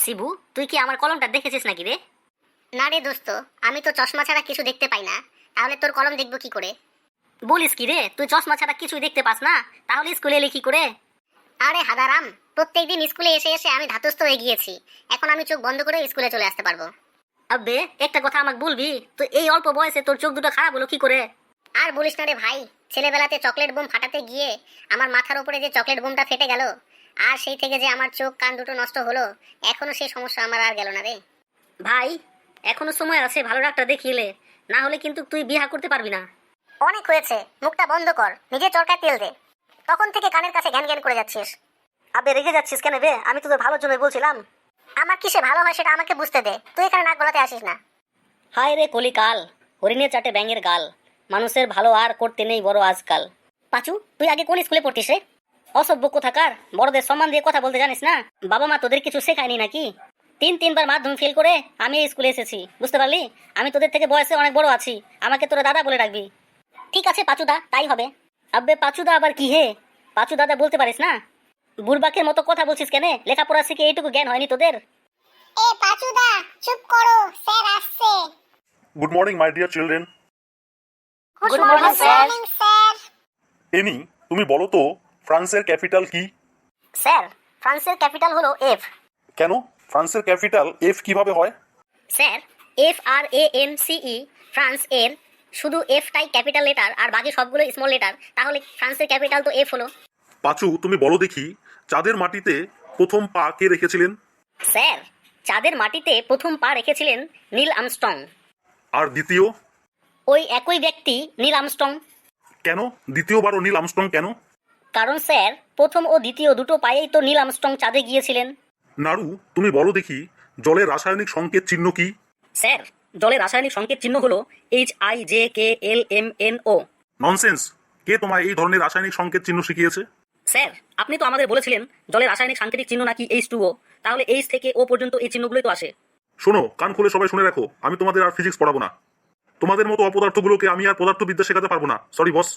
শিবু, তুই কি আমার কলমটা দেখেছিস নাকি রে? না রে দোস্ত, আমি তো চশমা ছাড়া কিছু দেখতে পাই না। তাহলে তোর কলম দেখবো কি করে? বলিস কি রে, তুই চশমা ছাড়া কিছুই দেখতে পাস না? তাহলে স্কুলে এলি কি করে? আরে হাদারাম, প্রত্যেকদিন স্কুলে এসে এসে আমি ধাতস্থ হয়ে গিয়েছি। এখন আমি চোখ বন্ধ করে স্কুলে চলে আসতে পারবো। আব্বে, একটা কথা আমাকে বলবি, তো এই অল্প বয়সে তোর চোখ দুটো খারাপ হলো কি করে? আর বলিস না রে ভাই, ছেলেবেলাতে চকলেট বোম ফাটাতে গিয়ে আমার মাথার উপরে যে চকলেট বোমটা ফেটে গেল, আর সেই থেকে যে আমার চোখ কান দুটো নষ্ট হলো, এখনো সেই সমস্যা আমার আর গেল না রে। ভাই, এখনো সময় আছে, ভালো ডাক্তার দেখিয়ে, না হলে কিন্তু তুই বিয়ে করতে পারবি না। অনেক হয়েছে, মুখটা বন্ধ কর, নিজে চরকায় তেল দে। তখন থেকে কানের কাছে ঘ্যান ঘ্যান করে যাচ্ছিস। আবে, রেগে যাচ্ছিস কেন বে? আমি তোদের ভালোর জন্যই বলছিলাম। আমার কিসে ভালো হয় সেটা আমাকে বুঝতে দে, তুই এখানে নাক গলাতে আসিস না। হায় রে কলিকাল, হরিণের চাটে ব্যাঙের গাল, মানুষের ভালো আর করতে নেই বড় আজকাল। পাচু, তুই আগে কোন স্কুলে পড়তিস রে? অসভ্য কোথাকার, বড়দের সম্মান দিয়ে কথা বলতে জানিস না? বাবা মা তোদের কিছু শেখায়নি নাকি? তিনবার মাধ্যমিক ফেল করে আমি এই স্কুলে এসেছি, বুঝতে পারলি? আমি তোদের থেকে বয়সে অনেক বড় আছি, আমাকে তোরা দাদা বলে রাখবি। ঠিক আছে পাচুদা, তাই হবে। আব্বে পাচুদা আবার কি হে? পাচু দাদা বলতে পারিস না? বুড়বাকের মতো কথা বলছিস কেন? লেখাপড়া শিখে এইটুকু জ্ঞান হয়নি তোদের? এ পাচুদা, চুপ করো, স্যার আসছে। Good morning my dear children. Good morning sir. Sir. Any, তুমি বলো তো ফ্রান্সের ক্যাপিটাল কি? স্যার, ফ্রান্সের ক্যাপিটাল হলো এফ। কেন ফ্রান্সের ক্যাপিটাল এফ কিভাবে হয়? স্যার, FRANCE, ফ্রান্স এর শুধু এফটাই ক্যাপিটাল লেটার আর বাকি সবগুলো স্মল লেটার, তাহলে ফ্রান্সের ক্যাপিটাল তো এফ হলো। পাঁচু, তুমি বলো দেখি চাঁদের মাটিতে প্রথম পা কে রেখেছিলেন? স্যার, চাঁদের মাটিতে প্রথম পা রেখেছিলেন নীল আর্মস্ট্রং। আর দ্বিতীয়? ওই একই ব্যক্তি, নীল আর্মস্ট্রং। কেন দ্বিতীয়বারও নীল আর্মস্ট্রং কেন? কারণ স্যার, প্রথম ও দ্বিতীয় দুটো পায়েই তো নীল আর্মস্ট্রং চাঁদে গিয়েছিলেন। নাড়ু, তুমি বলো দেখি জলের রাসায়নিক সংকেত চিহ্ন কি? স্যার, জলের রাসায়নিক সংকেত চিহ্ন হলো HIJKLMNO। ননসেন্স, কে তোমায় এই ধরনের রাসায়নিক সংকেত চিহ্ন শিখিয়েছে? স্যার, আপনি তো আমাদের বলেছিলেন জলের রাসায়নিক সাংকেতিক চিহ্ন নাকি H2O, তাহলে H থেকে O পর্যন্ত এই চিহ্নগুলোই তো আসে। শোনো, কান খুলে সবাই শুনে রাখো, আমি তোমাদের আর ফিজিক্স পড়াবো না। তোমাদের মতো অপদার্থগুলোকে আমি আর পদার্থবিদ্যা শেখাতে পারবো না, সরি বস।